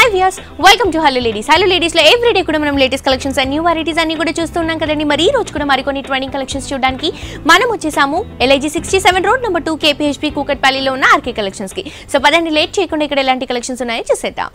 Hi viewers, welcome to hello ladies. Hello ladies లో everyday కూడా మనం latest collections and new varieties అన్ని కూడా చూస్తున్నాం కదండి. మరి ఈ రోజు కూడా మరికొన్ని ట్రెండింగ్ కలెక్షన్స్ చూడడానికి మనం వచ్చేసాము LIG 67 రోడ్ నెంబర్ 2 KPHP కూకట్పల్లిలో ఉన్న RK కలెక్షన్స్ కి. సో పదండి లేట్ చేయకుండా ఇక్కడ ఎలాంటి కలెక్షన్స్ ఉన్నాయో చూసేద్దాం.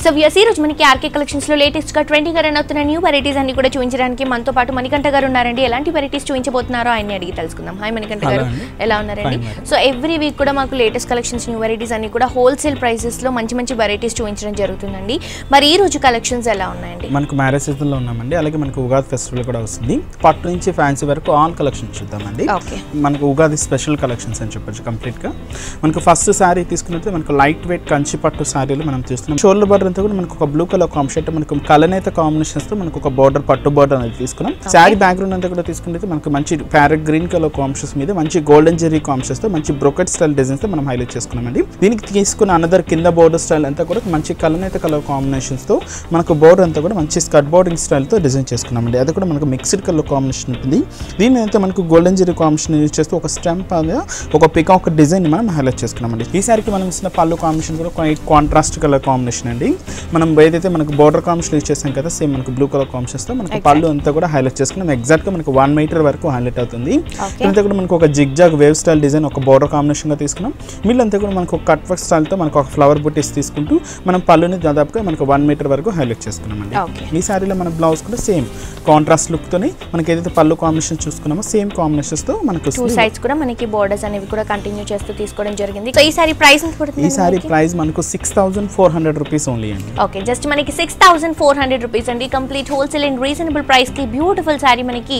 సో వ్యూయర్స్, ఈ రోజు మనకి RK కలెక్షన్స్ లో లేటెస్ట్ గా ట్రెండింగ్ గా రన్ అవుతున్న న్యూ వెరైటీస్ అన్ని కూడా చూపించడానికి మనతో పాటు మణికంఠ గారు ఉన్నారండి. ఎలాంటి వెరైటీస్ చూపించబోతున్నారో ఆయన్ని అడిగి తెలుసుకుందాం. హాయ్ మణికంఠ గారు, ఎలా ఉన్నారండి? సో ఎవ్రీ వీక్ కూడా మాకు లేటెస్ట్ కలెక్షన్స్ న్యూ వెరైటీస్ అన్ని కూడా హోల్సేల్ ప్రైసెస్ లో మంచి మంచి వెరైటీస్ చూపించడం జరుగుతుందండి. మరి ఈ రోజు కలెక్షన్స్ ఎలా ఉన్నాయండి? మనకు మ్యారేజ్ సీజన్ లో ఉన్నామండి, అలాగే మనకు ఉగాది ఫెస్టివల్ కూడా వస్తుంది. పట్టు నుంచి ఫ్యాన్సీ వరకు ఆల్ కలెక్షన్స్ చూద్దామండి. మనకు ఉగాది స్పెషల్ కలెక్షన్స్ అని చెప్పొచ్చు కంప్లీట్ గా. మనకు ఫస్ట్ శారీ తీసుకున్నట్టు మనకు లైట్ వెయిట్ కంచి పట్టు శారీలు మనం చూస్తున్నాం. షోల్డర్ బార్డర్ అంతా కూడా మనకు ఒక బ్లూ కలర్ కాంబినేషన్, మనకు కలనేత కాంబినేషన్స్ తో మనకు ఒక బార్డర్ పట్టు బార్డర్ అనేది తీసుకున్నాం. శారీ బ్యాక్గ్రౌండ్ అంతా కూడా తీసుకుంటే మనకు మంచి ప్యారెట్ గ్రీన్ కలర్ కాంబినేషన్స్ మీద మంచి గోల్డెన్ జెరీ కాంబినేషన్స్ తో మంచి బ్రోకెట్ స్టైల్ డిజైన్స్ తో మనం హైలైట్ చేసుకున్నామండి. దీనికి తీసుకున్న అనదర్ కింద బోర్డర్ స్టైల్ అంతా కూడా మంచి కలనేత కలర్ కాంబినేషన్స్ తో మనకు బోర్డర్ అంతా కూడా మంచి స్కర్ట్ బోర్డింగ్ స్టైల్ తో డిజైన్ చేసుకున్నామండి. అది కూడా మనకు మిక్స్డ్ కలర్ కాంబినేషన్ ఉంటుంది. దీని అయితే మనకు గోల్డెన్ జెరీ కాంబినేషన్ యూజ్ చేస్తూ ఒక స్టెంప్ ఒక పికాక్ డిజైన్ మనం హైలైట్ చేసుకున్నామండి. ఈ సారికి మనం ఇచ్చిన పళ్ళు కాంబినేషన్ కూడా కాంట్రాస్ట్ కలర్ కాంబినేషన్ అండి. మనం ఏదైతే మనకు బోర్డర్ కాంబినేషన్ యూజ్ చేసాం కదా, సేమ్ మనకు బ్లూ కలర్ కాంబినేషన్స్ తో మనకు పళ్ళు అంతా కూడా హైలైట్ చేసుకున్నాం. ఎగ్జాక్ట్ గా మనకు 1 మీటర్ వరకు హైలైట్ అవుతుంది. ఇదంతా కూడా మనకు ఒక zig zag wave style design ఒక బోర్డర్ కాంబినేషన్ గా తీసుకున్నాం. మిల్లంతా కూడా మనకు ఒక కట్ వర్క్ స్టైల్ తో మనకు ఒక ఫ్లవర్ బుటీస్ తీసుకుంటూ మనం పళ్ళుని దాదాపుగా మనకు 1 మీటర్ వరకు హైలైట్ చేసుకున్నామండి. ఈ సారీలో మన బ్లౌజ్ కూడా సేమ్ కాంట్రాస్ట్ లుక్ తోని మనకి ఏదైతే పళ్ళు కాంబినేషన్ చూసుకున్నామో సేమ్ కాంబినేషన్స్ తో మనకు టూ సైడ్స్ కూడా మనకి బోర్డర్స్ అనేవి కూడా కంటిన్యూ చేస్తూ తీసుకోవడం జరిగింది. సో ఈ సారీ ప్రైస్ ఎంత పడుతుంది? ఈ సారీ ప్రైస్ మనకు 6400 రూపీస్ ఓన్లీ అండి. ఓకే, జస్ట్ మనకి 6400 రూపీస్ అండి. Complete wholesale and reasonable price కి బ్యూటిఫుల్ సారీ మనకి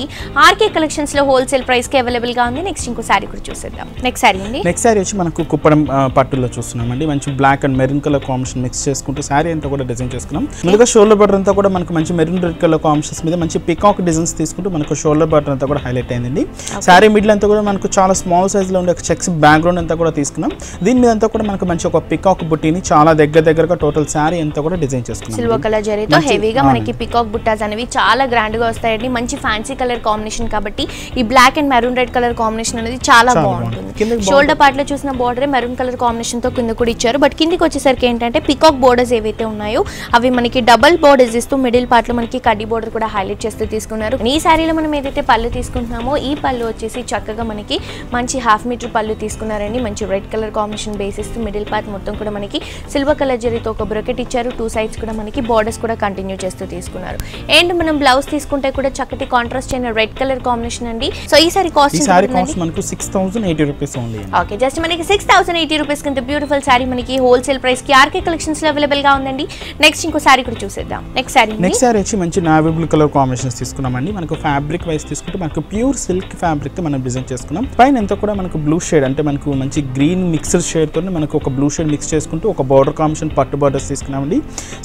RK కలెక్షన్స్ లో హోల్సేల్ ప్రైస్ కి అవైలబుల్ గా ఉంది. నెక్స్ట్ ఇంకో సారీ కూడా చూసేద్దాం. నెక్స్ట్ సారీ అండి. నెక్స్ట్ సారీ వచ్చి మనకు కుప్పడం పట్టులో చూస్తున్నామండి. మంచి black and maroon colour combination mix చేసుకుంటూ సారీ అంతా కూడా డిజైన్ చేసుకున్నాం. ముందుగా షోల్డర్ బటన్ అంతా కూడా మనకు మంచి మెరూన్ రెడ్ కలర్ కాంబినేషన్స్ మీద మంచి పికాక్ డిజైన్స్ తీసుకుంటూ మనకు షోల్డర్ బటన్ అంతా కూడా హైలైట్ అయిందండి. సారీ మిడిల్ అంతా కూడా మనకు చాలా స్మాల్ సైజ్ లో ఉండే చెక్స్ బ్యాక్గ్రౌండ్ అంతా కూడా తీసుకున్నాం. దీని మీద అంతా కూడా మనకు మంచి ఒక పికాక్ బుట్టిని చాలా దగ్గరగా టోటల్ సారీ అంతా కూడా డిజైన్ చేసుకున్నాం. సిల్వర్ కలర్ జరీతో హెవీగా మనకి పికాక్ బుట్టాస్ అనేవి చాలా గ్రాండ్ గా వస్తాయండి. మంచి ఫ్యాన్సీ కలర్ కాంబినేషన్ కాబట్టి ఈ black and maroon red colour combination అనేది చాలా బాగుంటుంది. షోల్డర్ పార్ట్ లో చూసిన బోర్డర్ మెరూన్ కలర్ కాంబినేషన్ తో కింద కూడా ఇచ్చారు. బట్ కిందికి వచ్చేసరికి ఏంటంటే పికాక్ బోర్డర్స్ ఏవైతే ఉన్నాయో అవి మనకి డబుల్ బోర్డర్స్ ఇస్తూ మిడిల్ పార్ట్ లో మనకి కడ్డీ బోర్డర్ కూడా హైలైట్ చేస్తూ తీసుకున్నారు. ఈ సారీలో మనం ఏదైతే పళ్ళు తీసుకుంటున్నామో ఈ పళ్ళు వచ్చేసి చక్కగా మనకి మంచి 1/2 మీటర్ పళ్ళు తీసుకున్నారండి. మంచి రెడ్ కలర్ కాంబినేషన్ బేస్ ఇస్తూ మిడిల్ పార్ట్ మొత్తం కూడా మనకి సిల్వర్ కలర్ జరీతో ఒక బ్రకెట్ ఇచ్చారు. 2 సైడ్స్ కూడా మనకి బోర్డర్స్ కూడా కంటిన్యూ చేస్తూ తీసుకున్నారు. అండ్ మనం బ్లౌజ్ తీసుకుంటే కూడా చక్కటి కాంట్రాస్ట్ అయిన రెడ్ కలర్ కాంబినేషన్ అండి. సో ఈ సారీ కాస్ట్ మనకు 6080 రూపీస్ ఓన్లీ. ఓకే, జస్ట్ మనకి 6080 రూపీస్ కింద బ్యూటిఫుల్ సారీ మనకి హోల్సేల్ ప్రైస్ కి RK కలెక్షన్స్ లో అవైలబుల్ గా ఉందండి. నెక్స్ట్ ఇంకో సారీ కూడా చూసేద్దాం. నెక్స్ట్ సారీ వచ్చి మంచి నావీ బ్లూ కలర్ కాంబినేషన్స్ తీసుకున్నామండి. మనకు ఫ్యాబ్రిక్ వైస్ తీసుకుంటే మనకు ప్యూర్ సిల్క్ ఫ్యాబ్రిక్ తో మనం డిజైన్ చేసుకున్నాం. పైన ఎంత కూడా మనకు బ్లూ షేడ్ అంటే మనకు మంచి గ్రీన్ మిక్స్డ్ షేడ్ తో మనకు ఒక బ్లూ షేడ్ మిక్స్ చేసుకుంటూ ఒక బార్డర్ కాంబినేషన్ పట్టు బార్డర్స్ తీసుకున్నామండి.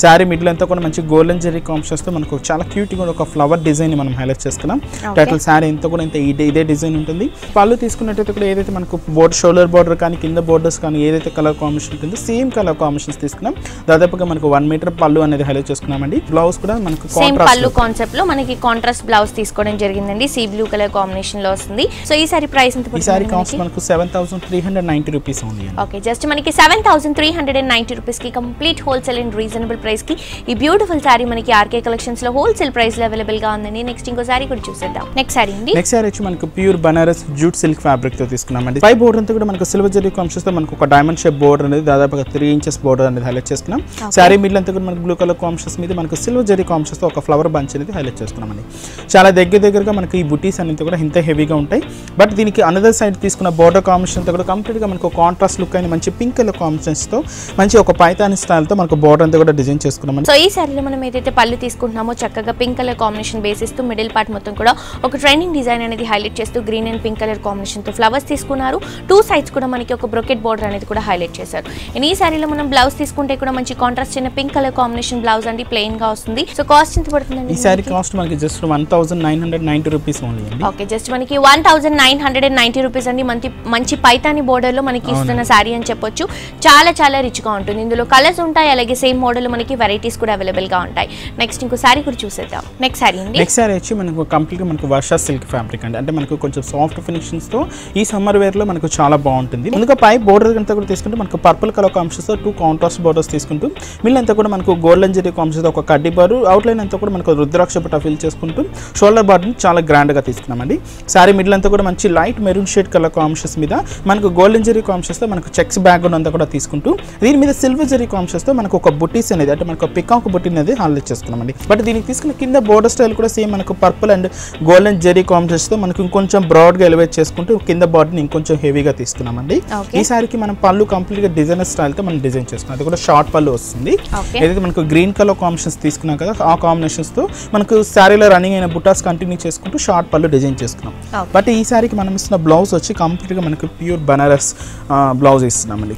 సారీ మిడిల్ అంతా కూడా మంచి గోల్డెన్ జెరీ కాంబినేషన్స్ తో మనకు చాలా క్యూట్ గా ఒక ఫ్లవర్ డిజైన్ మనం హైలైట్ చేసుకున్నాం. టోటల్ సారీ అంతా కూడా ఇదే డిజైన్ ఉంటుంది. పళ్ళు తీసుకున్నట్టయితే కూడా ఏదైతే మనకు బోర్డర్ షోల్డర్ బార్డర్ కానీ కింద బోర్డర్స్ కానీ ఏదైతే కలర్ కాంబినేషన్ ఉంటుందో సేమ్ కలర్ కాంబినేషన్స్ తీసుకున్నాం. దాదాపుగా మనకు 1 మీటర్ పళ్ళు అనేది హైలైట్ చేసుకున్నామండి. బ్లౌజ్ కూడా మనకు పళ్ళు కాన్సెప్ట్ లో మనకి కాంట్రాస్ట్ బ్లౌజ్ తీసుకోవడం జరిగిందండి. సీ బ్లూ కలర్ కాంబినేషన్ లో వస్తుంది. సో ఈ సారీ ప్రైస్ ఎంత పడుతుంది? ఈ సారీ కాస్ట్ మనకు 7390 రూపీస్ ఓన్లీ. ఓకే, జస్ట్ మనకి 7390 రూపీస్ కి complete wholesale and reasonable price కి ఈ బ్యూటిఫుల్ సారీ మనకి RK కలెక్షన్స్ లో హోల్సేల్ ప్రైస్ లో అవైలబుల్ గా ఉందండి. నెక్స్ట్ ఇంకో సారీ కూడా చూసేద్దాం. నెక్స్ట్ సారీ అండి. నెక్స్ట్ సారీ వచ్చి మనకు pure Banaras jute silk fabric తో తీసుకున్నామండి. పై బోర్డర్ అంతా కూడా మనకు సిల్వర్ జరీ కాంబినేషన్స్ తో మనకు ఒక డైమండ్ షేప్ బోర్డర్ అనేది దాదాపుగా 3 ఇంచెస్ బోర్డర్ అనేది హైలైట్ చేసుకున్నాం. సారీ మిడిల్ అంతా కూడా మనకు బ్లూ కలర్ కాంబినేషన్స్ మీద మనకు సిల్వర్ జరీ కాంబినేషన్స్ తో ఒక ఫ్లవర్ బంచ్ అనేది హైలైట్ చేసుకున్నామండి. చాలా దగ్గరగా మనకి ఈ బుటీస్ అనేది కూడా ఇంత హెవీగా ఉంటాయి. బట్ దీనికి అనదర్ సైడ్ తీసుకున్న బోర్డర్ కాంబినేషన్ తో కూడా కంప్లీట్ గా మనకు కాంట్రాస్ట్ లుక్ అయిన మంచి పింక్ కలర్ కాంబినేషన్స్ తో మంచి ఒక పైతాని స్టైల్ తో మనకు బోర్డర్ అంతా కూడా డిజైన్ చేసుకున్నాం. సో ఈ సారీలో మనం ఏదైతే పళ్ళు తీసుకుంటున్నామో చక్కగా పింక్ కలర్ కాంబినేషన్ బేస్ ఇస్తూ మిడిల్ పార్ట్ మొత్తం కూడా ఒక ట్రెండింగ్ డిజైన్ అనేది హైలైట్ చేస్తూ green and pink colour combination తో ఫ్లవర్స్ తీసుకున్నారు. 2 సైడ్స్ కూడా మనకి ఒక బ్రోకెట్ బోర్డర్ అనేది కూడా హైలైట్ చేశారు. ఈ సారీలో మనం బ్లౌజ్ తీసుకుంటే కూడా మంచి కాంట్రాస్ట్ అయిన పింక్ కలర్ కాంబినేషన్ బ్లౌజ్ అండి ప్లెయిన్ గా వస్తుంది. సో కాస్ట్ ఎంత పడుతుందండి? ఈ సారీ కాస్ట్ మనకి just 1990 rupees only. Okay, just మనకి 1990 రూపీస్ అండి. మంచి పైతాని బోర్డర్ లో మనకి ఇస్తున్న సారీ అని చెప్పొచ్చు. చాలా రిచ్ గా ఉంటుంది. ఇందులో కలర్స్ ఉంటాయి, అలాగే సేమ్ మోడల్ మనకి వెరైటీస్ కూడా అవైలబుల్ గా ఉంటాయి. నెక్స్ట్ ఇంకో సారీ కూడా చూసేద్దాం. నెక్స్ట్ సారీ అండి. నెక్స్ట్ సారీ వచ్చి మనకు కంప్లీట్ గా మనకు వర్ష సిల్క్ ఫ్యాబ్రిక్ అండి. అంటే మనకు కొంచెం సాఫ్ట్ ఫినిషింగ్స్ తో ఈ సమ్మర్ వేర్ లో మనకు చాలా బాగుంటుంది. ముందుగా పై బోర్డర్ అంతా కూడా తీసుకుంటే మనకు పర్పుల్ కలర్ కాంబినేషన్స్ తో 2 కాంట్రాస్ట్ బోర్డర్స్ తీసుకుంటూ మిల్లంతా కూడా మనకు గోల్డెన్ జరీ కాంబినేషన్ తో ఒక కడ్డీ బారు అవుట్లైన్ అంతా కూడా మనకు రుద్రాక్ష బుట్ట ఫిల్ చేసుకుంటూ షోల్డర్ బార్డర్ చాలా గ్రాండ్ గా తీసుకున్నామండి. సారీ మిడిల్ అంతా కూడా మంచి light maroon shade colour combinations మీద మనకు గోల్డెన్ జరీ కాంబినేషన్స్ తో మనకు చెక్స్ బ్యాక్గ్రౌండ్ అంతా కూడా తీసుకుంటూ దీని మీద సిల్వర్ జరీ కాంబినేషన్స్ తో మనకు ఒక బుట్టీస్ అనేది అంటే మనకు పికాక్ బుట్టి అనేది హైలైట్ చేసుకున్నామండి. బట్ దీనికి తీసుకున్న కింద బోర్డర్ స్టైల్ కూడా సేమ్ మనకు purple and golden zari combinations తో మనకు ఇంకొంచెం బ్రాడ్ గా ఎలివేట్ చేసుకుంటూ కింద బార్డర్ ఇంకొంచెం హెవీగా తీసుకున్నామండి. ఈ సారీకి మనం పళ్ళు కంప్లీట్ గా డిజైనర్ స్టైల్ తో మనం డిజైన్ చేసుకున్నాం. అది కూడా షార్ట్ పళ్ళు వస్తుంది. ఏదైతే మనకు గ్రీన్ కలర్ కాంబినేషన్స్ తీసుకున్నాం కదా ఆ కాంబినేషన్స్ తో మనకు సారీలో రన్నింగ్ అయిన బుటాస్ కంటిన్యూ చేసుకుంటూ షార్ట్ పళ్ళు డిజైన్ చేసుకున్నాం. బట్ ఈ సారీకి మనం ఇస్తున్న బ్లౌజ్ వచ్చి కంప్లీట్ గా మనకు ప్యూర్ బనారస్ బ్లౌజ్ ఇస్తున్నామండి.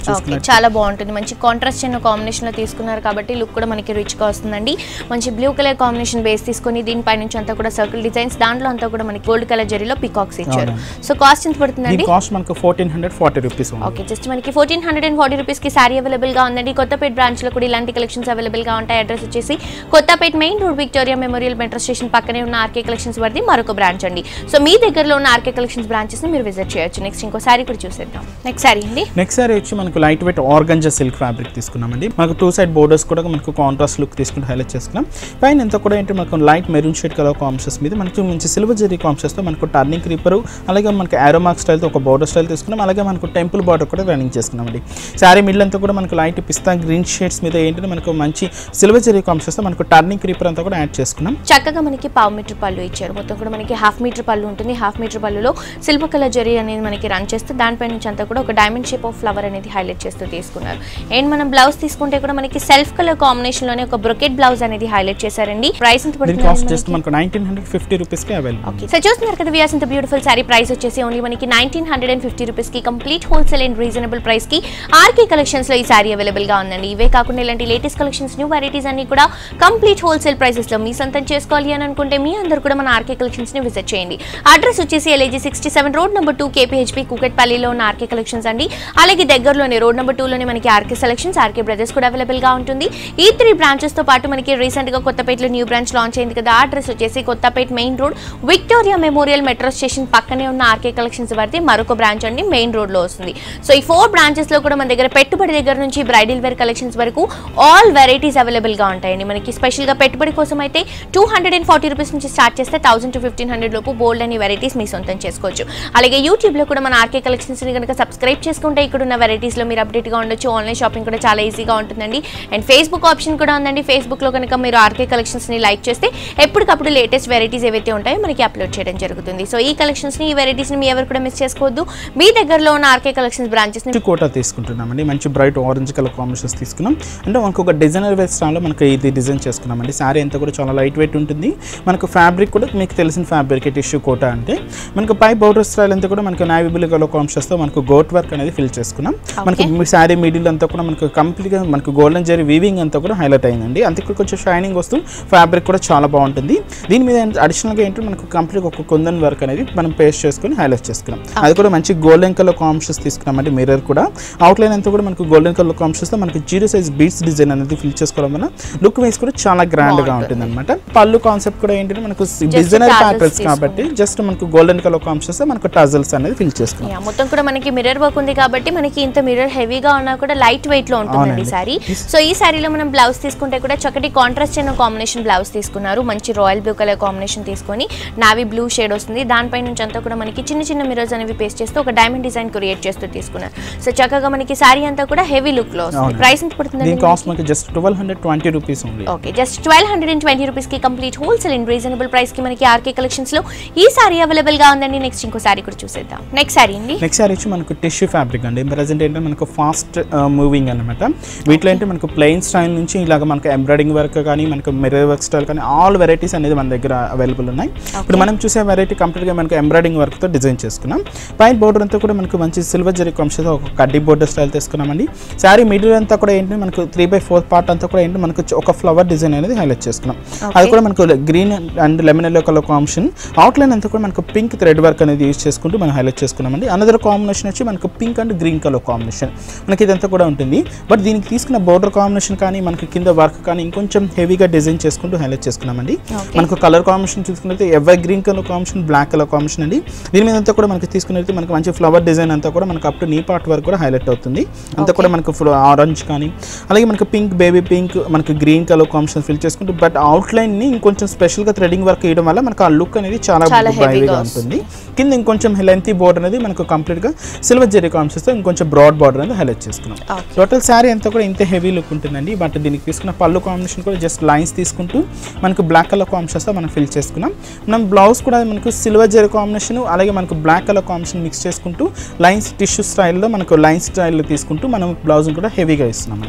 చాలా బాగుంటుంది. మంచి కాంట్రాస్ట్ అయిన కాంబినేషన్ లో తీసుకున్నారు కాబట్టి లుక్ కూడా మనకి రిచ్ గా వస్తుందండి. మంచి బ్లూ కలర్ కాంబినేషన్ బేస్ తీసుకొని దీనిపై నుంచి అంతా కూడా సర్కిల్ డిజైన్స్, దాంట్లో అంతా కూడా మనకి గోల్డ్ కలర్ జరీలో పికాక్స్ ఇచ్చారు. సో కాస్ట్ ఎంత పడుతుందండి? కాస్ట్ మనకు 1440 రూపీస్. ఓకే, జస్ట్ మనకి 1440 రూపీస్ కి సారీ అవైలబుల్ గా ఉందండి. కొత్తపేట బ్రాంచ్ లో కూడా ఇలాంటి కలెక్షన్స్ అవైలబుల్ గా ఉంటాయి. అడ్రస్ వచ్చేసి Kothapet main road Victoria Memorial metro station పక్కనే ఉన్న ఆర్కే కలెక్షన్స్ వరది మరొక బ్రాంచ్ అండి. సో మీ దగ్గరలో ఉన్న ఆర్కే కలెక్షన్స్ బ్రాంచెస్ ని మీరు విజిట్ చేయొచ్చు. నెక్స్ట్ ఇంకో సారీ కూడా చూసేద్దాం. నెక్స్ట్ సారీ అండి. నెక్స్ట్ సారీ వచ్చి మనకు light weight organza silk fabric తీసుకున్నామండి. మనకు 2 సైడ్ బోర్డర్స్ కూడా మనకు కాంట్రాస్ట్ లుక్ తీసుకుంటూ హైలైట్ చేసుకున్నాం. పైన ఎంత కూడా ఏంటి మనకు light maroon shade colour combinations మీద మనకు మంచి సిల్వర్ జరీ కాంబినేషన్స్ తో మనకు టర్నింగ్ క్రీపర్ అలాగే మనకు ఆరో మార్క్ స్టైల్ తో ఒక బోర్డర్ స్టైల్ తీసుకున్నాం. అలాగే మనకు టెంపుల్ బార్డర్ కూడా రన్నింగ్ చేసుకున్నామండి. సారీ మిడిల్ అంతా కూడా మనకు లైట్ పిస్తా గ్రీన్ షేడ్స్ మీద ఏంటంటే మనకు మంచి సిల్వర్ జరీ కాంబినేషన్స్ తో మనకు టర్నింగ్ క్రీపర్ అంతా కూడా యాడ్ చేసుకున్నాం. చక్కగా మనకి 1/2 మీటర్ పళ్ళు ఇచ్చారు. మొత్తం కూడా మనకి 1/2 మీటర్ పళ్ళు ఉంటుంది. 1/2 మీటర్ పళ్ళులో సిల్వర్ కలర్ జరీ అనేది మనకి రన్ చేస్తే దానిపై నుంచి అంతా కూడా ఒక డైమండ్ షేప్ ఆఫ్ ఫ్లవర్ అనేది హైలైట్ చేస్తూ తీసుకున్నారు. అండ్ మనం బ్లౌజ్ తీసుకుంటే కూడా మనకి సెల్ఫ్ కలర్ కాంబినేషన్ లోనే ఒక బ్రొకెట్ బ్లౌజ్ అనేది హైలైట్ చేశారండి. ప్రైస్ ఎంత పడుతుంది? కాస్ట్ జస్ట్ మనకు 1950 రూపీస్ కి అవైలబుల్. ఓకే, సో చూస్తున్నారు కదా వ్యూయర్స్, ఇంత బ్యూటిఫుల్ సారీ ప్రైస్ వచ్చేసి ఓన్లీ మనకి 1950 రూపీస్ కి complete wholesale and reasonable price కి ఆర్కే కలెక్షన్స్ లో ఈ సారీ అవైలబుల్ గా ఉందండి. ఇవే కాకుండా ఇలాంటి లేటెస్ట్ కలెక్షన్స్ న్యూ వెరైటీస్ అన్ని కూడా కంప్లీట్ హోల్సేల్ ప్రైసెస్ లో మీ సొంతం చేసుకోవాలి అని అనుకుంటే మీ అందరూ కూడా మన ఆర్కే కలెక్షన్స్ ని విజిట్ చేయండి. అడ్రస్ వచ్చేసి LAG 67 రోడ్ నెంబర్ 2 KPHP కూకట్పల్లిలో ఉన్న ఆర్కే కలెక్షన్స్ అండి. అలాగే దగ్గరలోనే రోడ్ నెంబర్ 2 లోనే మనకి ఆర్కే సెలెక్షన్స్, ఆర్కే బ్రదర్స్ కూడా అవైలబుల్ గా ఉంటుంది. ఈ 3 బ్రాంచెస్ తో పాటు మనకి రీసెంట్ గా కొత్తపేటలో న్యూ బ్రాంచ్ లాంచ్ అయింది కదా. అడ్రస్ వచ్చేసి Kothapet main road Victoria Memorial metro station పక్కనే ఉన్న ఆర్కే కలెక్షన్స్ వరది మరొక బ్రాంచ్ అండి, మెయిన్ రోడ్ లో వస్తుంది. సో ఈ 4 బ్రాంచెస్ లో కూడా మన దగ్గర పెట్టుబడి దగ్గర నుంచి బ్రైడల్ వేర్ కలెక్షన్స్ వరకు ఆల్ వెరైటీస్ అవైలబుల్ గా ఉంటాయండి. మనకి స్పెషల్ గా పెట్టుబడి కోసం అయితే 240 రూపీస్ నుంచి స్టార్ట్ చేస్తే 1000 to 1500 లోపు బోల్డ్ అని వెరైటీస్ మీ సొంతం చేసుకోవచ్చు. అలాగే యూట్యూబ్ లో కూడా మన ఆర్కే కలెక్షన్స్ ని కనుక సబ్స్క్రైబ్ చేసుకుంటే ఇక్కడ ఉన్న వెరైటీస్ లో మీరు అప్డేట్ గా ఉండొచ్చు. ఆన్లైన్ షాపింగ్ కూడా చాలా ఈజీగా ఉంటుందండి. అండ్ ఫేస్బుక్ ఆప్షన్ కూడా ఉందండి. ఫేస్బుక్ లో కనుక మీరు ఆర్కే కలెక్షన్స్ ని లైక్ చేస్తే ఎప్పటికప్పుడు లేటెస్ట్ వెరైటీస్ ఏవైతే ఉంటాయో మనకి అప్లోడ్ చేయడం జరుగుతుంది. సో ఈ కలెక్షన్స్ ని, ఈ వెరైటీస్ ని మీ ఎవరు కూడా మిస్ చేసుకోవద్దు. మీ దగ్గరలో ఉన్న ఆర్కే కలెక్షన్స్ బ్రాంచెస్ ని కోటా తీసుకుంటున్నామండి. మంచి బ్రైట్ ఆరెంజ్ కలర్ కాంబినేషన్స్ తీసుకున్నాం. అంటే మనకు ఒక డిజైనర్ వేర్ స్టైల్ లో మనకి ఇది డిజైన్ చేసుకున్నామండి. సారీ అంతా కూడా చాలా లైట్ వెయిట్ ఉంటుంది. మనకు ఫ్యాబ్రిక్ కూడా మీకు తెలిసిన ఫ్యాబ్రిక్ టిష్యూ కోటా అంటే మనకు పై బోర్డర్ స్టైల్ అంతా కూడా మనకు నావీ బ్లూ కలర్ కాంబినేషన్స్ తో మనకు గోట్ వర్క్ అనేది ఫిల్ చేసుకున్నాం. మనకు సారీ మిడిల్ అంతా కూడా మనకు కంప్లీట్ గా మనకు గోల్డెన్ జరీ వీవింగ్ అంతా కూడా హైలైట్ అయిందండి. అంతే కొంచెం షైనింగ్ వస్తూ ఫ్యాబ్రిక్ కూడా చాలా బాగుంటుంది. దీని మీద అడిషనల్ గా ఏంటంటే మనకు కంప్లీట్ ఒక కుందన్ వర్క్ అనేది మనం పేస్ట్ చేసుకుని హైలైట్ చేసుకున్నాం. అది కూడా మంచి గోల్డెన్ కలర్ కాంబినేషన్స్ తీసుకున్నామంటే మిర్రర్ కూడా అవుట్లైన్ అంతా కూడా మనకు గోల్డెన్ కలర్ కాంబినేషన్స్ తో మనకు 0 సైజ్ బీడ్స్ డిజైన్ అనేది ఫిల్ చేసుకోవడం వల్ల లుక్ వైస్ కూడా చాలా గ్రాండ్ గా ఉంటుంది అనమాట. పళ్ళు కాన్సెప్ట్ కూడా ఏంటంటే మనకు డిజైనర్ ప్యాటర్న్స్ కాబట్టి జస్ట్ మనకు గోల్డెన్ కలర్ కాంబినేషన్స్ మనకు టజల్స్ అనేది ఫిల్ చేసుకున్నాం. మొత్తం కూడా మనకి మిర్రర్ వర్క్ ఉంది కాబట్టి మనకి ఇంత మిర్రర్ హెవీగా ఉన్నా కూడా లైట్ వెయిట్ లో ఉంటుందండి సారీ. సో ఈ సారీలో మనం బ్లౌజ్ తీసుకుంటే కూడా చక్కటి కాంట్రాస్ట్ అయిన కాంబినేషన్ బ్లౌజ్ తీసుకున్నారు. మంచి రాయల్ బ్లూ కలర్ కాంబినేషన్ తీసుకొని నావీ బ్లూ షేడ్ వస్తుంది. దానిపై నుంచి అంతా కూడా మనకి చిన్న చిన్న మిర్రర్స్ అనేవి పేస్ట్ చేస్తూ ఒక డైమండ్ డిజైన్ క్రియేట్ చేస్తూ తీసుకున్నారు. సో చక్కగా మనకి సారీ అంతా కూడా హెవీ లుక్ లో వస్తుంది. ప్రైస్ ఎంత పడుతుంది? దీని కాస్ట్ మనకి జస్ట్ 1220 రూపీస్ ఉంది. ఓకే, జస్ట్ 1220 రూపీస్ కి complete wholesale and reasonable price కి మనకి ఆర్కే కలెక్షన్స్ లో ఈ సారీ అవైలబుల్ గా ఉందండి. నెక్స్ట్ ఇంకో సారీ కూడా చూసేద్దాం. నెక్స్ట్ సారీ అండి. నెక్స్ట్ సారీ వచ్చి మనకు టిష్యూ ఫ్యాబ్రిక్ అండి. ప్రెజెంట్ ఏంటంటే మనకు ఫాస్ట్ మూవింగ్ అనమాట. వీటిలో అంటే మనకు ప్లెయిన్ స్టైల్ నుంచి ఇలాగ మనకు ఎంబ్రాయిడింగ్ వర్క్ కానీ మనకు మిర్రర్ వర్క్ స్టైల్ కానీ ఆల్ వెరైటీస్ అనేది మన దగ్గర అవైలబుల్ ఉన్నాయి. ఇప్పుడు మనం చూసే వెరైటీ కంప్లీట్ గా మనకు ఎంబ్రాయిడింగ్ వర్క్ తో డిజైన్ చేసుకున్నాం. పైన బోర్డర్ అంతా కూడా మనకు మంచి సిల్వర్ జరీ కాంబినేషన్ ఒక కడ్డీ బోర్డర్ స్టైల్ తీసుకున్నామండి. సారీ మిడిల్ అంతా కూడా ఏంటంటే మనకు 3/4 పార్ట్ అంతా కూడా ఏంటంటే మనకు ఒక ఫ్లవర్ డిజైన్ అనేది హైలైట్ చేసుకున్నాం. అది కూడా మనకు green and lemon yellow colour combination. Outline అంతా కూడా మనకు పింక్ థ్రెడ్ వర్క్ అనేది యూజ్ చేసుకుంటూ మనం హైలైట్ చేసుకున్నామండి. అనదర్ కాంబినేషన్ వచ్చి మనకు pink and green colour combination మనకి ఇదంతా కూడా ఉంటుంది. బట్ దీనికి తీసుకున్న బోర్డర్ కలర్ కాంబినేషన్ కానీ మనకి కింద వర్క్ కానీ ఇంకొంచెం హెవీగా డిజైన్ చేసుకుంటూ హైలైట్ చేసుకున్నామండి. మనకు కలర్ కాంబినేషన్ చూసుకున్నట్లయితే evergreen colour combination, black colour combination అండి. దీని మీద అంతా కూడా మనకి తీసుకున్నట్లయితే మనకి మంచి ఫ్లవర్ డిజైన్ అంతా కూడా మనకు అప్ టు నీ పార్ట్ వరకు కూడా హైలైట్ అవుతుంది. అంతా కూడా మనకు ఆరెంజ్ కానీ అలాగే మనకి పింక్, బేబీ పింక్, మనకి గ్రీన్ కలర్ కాంబినేషన్ ఫిల్ చేసుకుంటూ బట్ అవుట్ లైన్ ని ఇంకొంచెం స్పెషల్ గా థ్రెడింగ్ వర్క్ వేయడం వల్ల మనకు ఆ లుక్ అనేది చాలా హెవీగా ఉంటుంది. కింద ఇంకొంచెం లెంతీ బోర్డర్ అనేది మనకు కంప్లీట్ గా సిల్వర్ జెరీ కాంబినేషన్ తో ఇంకొంచెం బ్రాడ్ బోర్డర్ అనేది హైలైట్ చేసుకున్నాం. టోటల్ శారీ అంతా కూడా ఇంత హెవీ లుక్ ఉంటుందండి. బట్ దీనికి తీసుకున్న పళ్ళు కాంబినేషన్ కూడా జస్ట్ లైన్స్ తీసుకుంటూ మనకు బ్లాక్ కలర్ కాంబినేషన్స్ తో మనం ఫిల్ చేసుకున్నాం. మనం బ్లౌజ్ కూడా మనకు సిల్వర్ జెరీ కాంబినేషన్ అలాగే మనకు బ్లాక్ కలర్ కాంబినేషన్ మిక్స్ చేసుకుంటూ లైన్స్ టిష్యూ స్టైల్లో మనకు లైన్ స్టైల్లో తీసుకుంటూ మనం బ్లౌజ్ కూడా హెవీగా ఇస్తున్నాం.